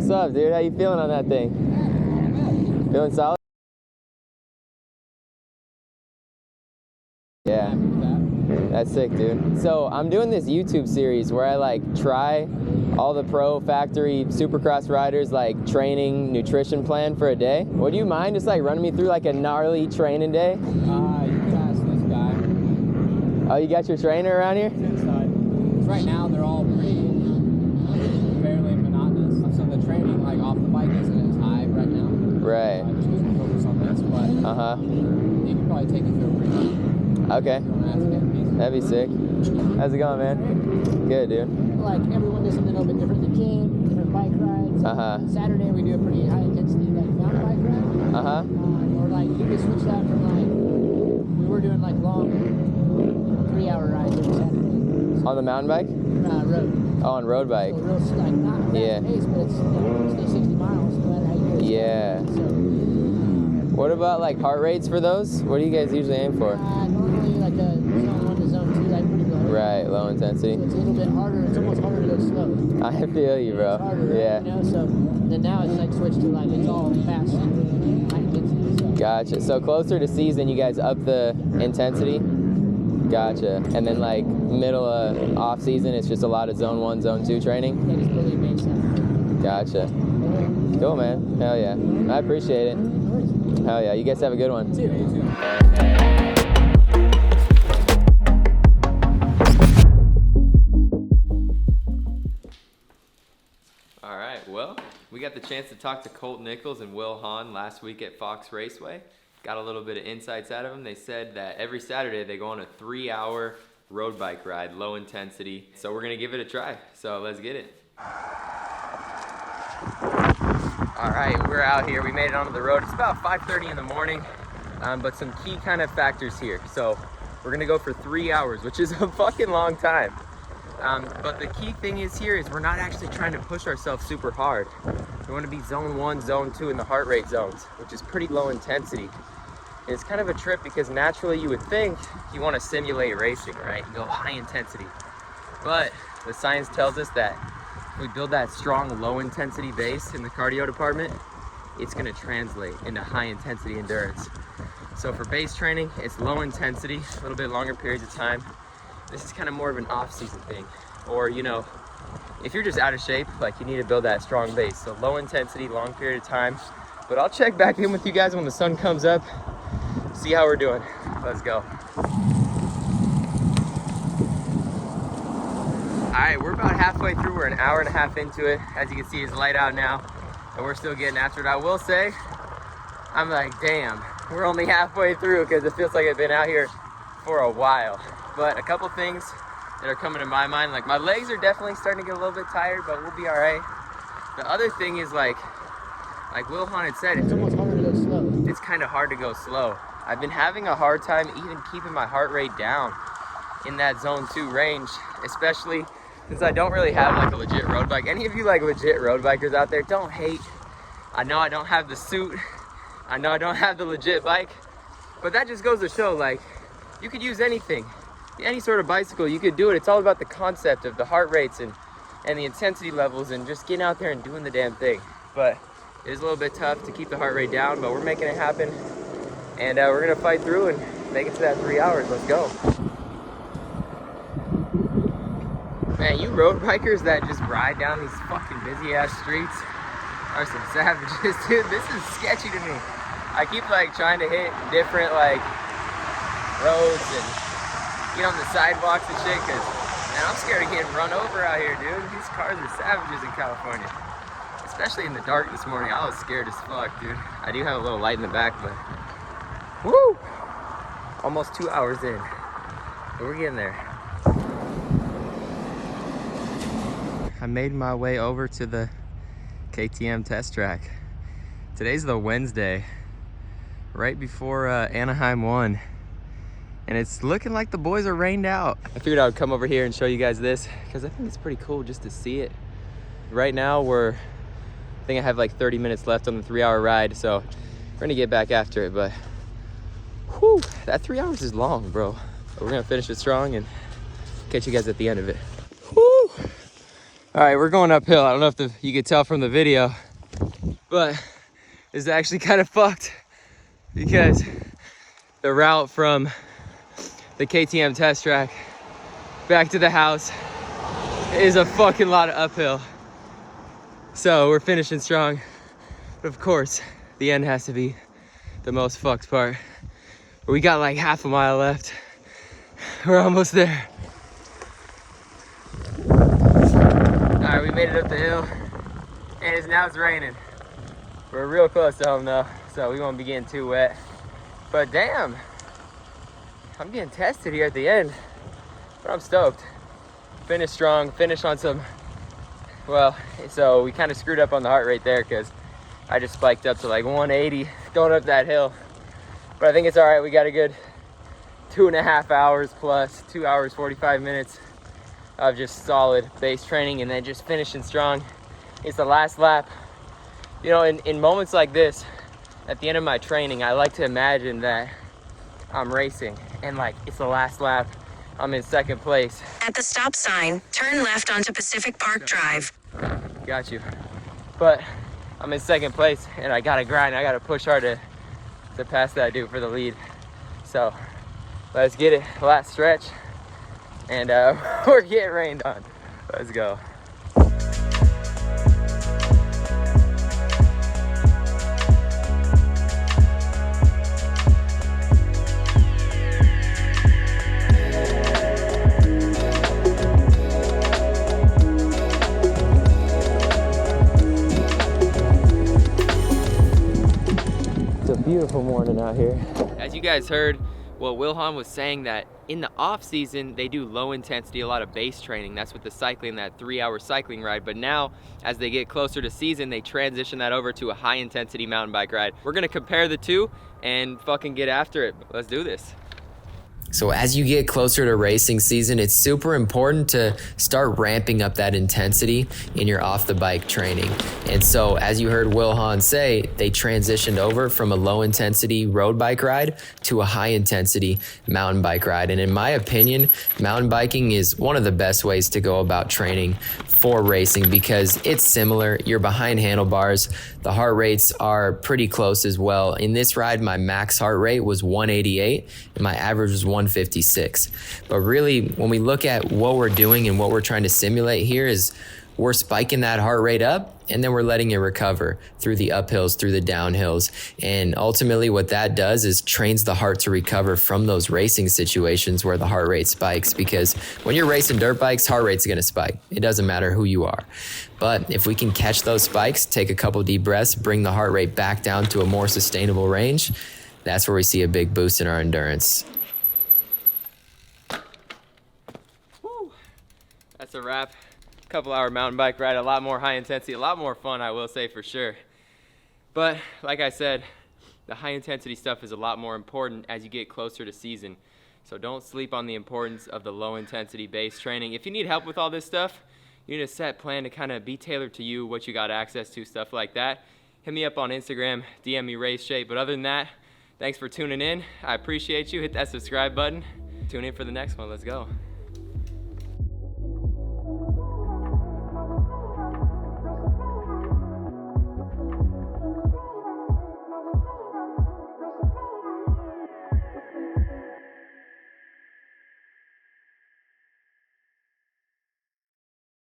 What's up, dude? How you feeling on that thing? Feeling solid? Yeah. That's sick, dude. So I'm doing this YouTube series where I like try all the pro factory Supercross riders like training nutrition plan for a day. Would you mind just like running me through like a gnarly training day? You can ask this guy. Oh, you got your trainer around here? Inside. Right now they're all pretty fairly monotonous. So the training like off the bike isn't as high right now. Right. Just because we focus on this, but you can probably take it to a pretty. Okay. That'd be sick. How's it going, man? Good, dude. Like everyone does something a little bit different. The gym, different bike rides. Saturday we do a pretty high intensity like mountain bike ride. Or like you can switch that from like we were doing like long 3-hour rides every Saturday. On the mountain bike? Road. Oh, on road bike. So real like not fast pace, but it's stay 60 miles no matter how you go. Yeah. So, what about like heart rates for those? What do you guys usually aim for? Normally like a zone 1 to zone 2, like pretty low. Right, low intensity. So it's a little bit harder. It's almost harder to go slow. I feel you, bro. It's harder, yeah. You know, so then now it's like switched to like it's all fast and high intensity. So. Gotcha. So closer to season, you guys up the intensity? Gotcha. And then like middle of off season, it's just a lot of zone 1, zone 2 training? Yeah, just really base up. Gotcha. Cool, man. Hell yeah. I appreciate it. Hell yeah. You guys have a good one. See you. You too. All right, well, we got the chance to talk to Colt Nichols and Will Hahn last week at Fox Raceway. Got a little bit of insights out of them. They said that every Saturday they go on a 3-hour road bike ride, low intensity. So we're gonna give it a try. So let's get it. All right, we're out here. We made it onto the road. It's about 5:30 in the morning, but some key kind of factors here. So we're gonna go for 3 hours, which is a fucking long time. But the key thing is here is we're not actually trying to push ourselves super hard. We want to be zone 1, zone 2 in the heart rate zones, which is pretty low intensity. And it's kind of a trip because naturally you would think you want to simulate racing, right? And go high intensity. But the science tells us that if we build that strong low intensity base in the cardio department, it's going to translate into high intensity endurance. So for base training, it's low intensity, a little bit longer periods of time. This is kind of more of an off-season thing. Or, you know, if you're just out of shape, like you need to build that strong base. So low intensity, long period of time. But I'll check back in with you guys when the sun comes up, see how we're doing. Let's go. All right, we're about halfway through. We're an hour and a half into it. As you can see, it's light out now, and we're still getting after it. I will say, I'm like, damn, we're only halfway through because it feels like I've been out here for a while. But a couple things that are coming to my mind, like my legs are definitely starting to get a little bit tired, but we'll be all right. The other thing is like Will Hahn had said, It's almost harder to go slow. It's kind of hard to go slow. I've been having a hard time even keeping my heart rate down in that zone 2 range, especially since I don't really have like a legit road bike. Any of you like legit road bikers out there, don't hate. I know I don't have the suit. I know I don't have the legit bike, but that just goes to show like you could use anything. Any sort of bicycle, you could do it. It's all about the concept of the heart rates and the intensity levels and just getting out there and doing the damn thing. But it is a little bit tough to keep the heart rate down, but we're making it happen. And we're gonna fight through and make it to that 3 hours. Let's go. Man, you road bikers that just ride down these fucking busy ass streets are some savages, dude. This is sketchy to me. I keep like trying to hit different like roads and get on the sidewalks and shit, cause man, I'm scared of getting run over out here, dude. These cars are savages in California, especially in the dark this morning. I was scared as fuck, dude. I do have a little light in the back, but woo! Almost 2 hours in, but we're getting there. I made my way over to the KTM test track. Today's the Wednesday, right before Anaheim 1. And it's looking like the boys are rained out. I figured I would come over here and show you guys this because I think it's pretty cool just to see it. Right now I think I have like 30 minutes left on the 3-hour ride, so we're gonna get back after it, but whew, that 3 hours is long, bro. But we're gonna finish it strong and catch you guys at the end of it. Whew. All right, we're going uphill. I don't know if you could tell from the video, but it's actually kind of fucked because the route from the KTM test track back to the house is a fucking lot of uphill. So we're finishing strong, but of course, the end has to be the most fucked part. We got like half a mile left. We're almost there. All right, we made it up the hill, and now it's raining. We're real close to home though, so we won't be getting too wet. But damn, I'm getting tested here at the end, but I'm stoked. Finished strong, finished on some, well, so we kind of screwed up on the heart rate there because I just spiked up to like 180 going up that hill. But I think it's all right. We got a good 2.5 hours plus 2 hours, 45 minutes of just solid base training and then just finishing strong. It's the last lap. You know, in moments like this, at the end of my training, I like to imagine that I'm racing and like it's the last lap. I'm in second place. At the stop sign, turn left onto Pacific Park Drive. Got you. But I'm in second place and I gotta grind. I gotta push hard to pass that dude for the lead. So let's get it. Last stretch. And we're getting rained on. Let's go. Beautiful morning out here. As you guys heard, well, Wilhan was saying that in the off season, they do low intensity, a lot of base training. That's with the cycling, that 3-hour cycling ride. But now, as they get closer to season, they transition that over to a high intensity mountain bike ride. We're gonna compare the two and fucking get after it. Let's do this. So as you get closer to racing season, it's super important to start ramping up that intensity in your off the bike training. And so as you heard Wilhan say, they transitioned over from a low intensity road bike ride to a high intensity mountain bike ride. And in my opinion, mountain biking is one of the best ways to go about training for racing because it's similar. You're behind handlebars. The heart rates are pretty close as well. In this ride, my max heart rate was 188 and my average was 156. But really, when we look at what we're doing and what we're trying to simulate here is we're spiking that heart rate up and then we're letting it recover through the uphills, through the downhills. And ultimately what that does is trains the heart to recover from those racing situations where the heart rate spikes, because when you're racing dirt bikes, heart rate's gonna spike. It doesn't matter who you are. But if we can catch those spikes, take a couple deep breaths, bring the heart rate back down to a more sustainable range, that's where we see a big boost in our endurance. Woo. That's a wrap. Couple-hour mountain bike ride, a lot more high intensity, a lot more fun, I will say for sure. But like I said, the high intensity stuff is a lot more important as you get closer to season. So don't sleep on the importance of the low intensity base training. If you need help with all this stuff, you need a set plan to kind of be tailored to you, what you got access to, stuff like that. Hit me up on Instagram, DM me Race Shape. But other than that, thanks for tuning in. I appreciate you. Hit that subscribe button. Tune in for the next one. Let's go.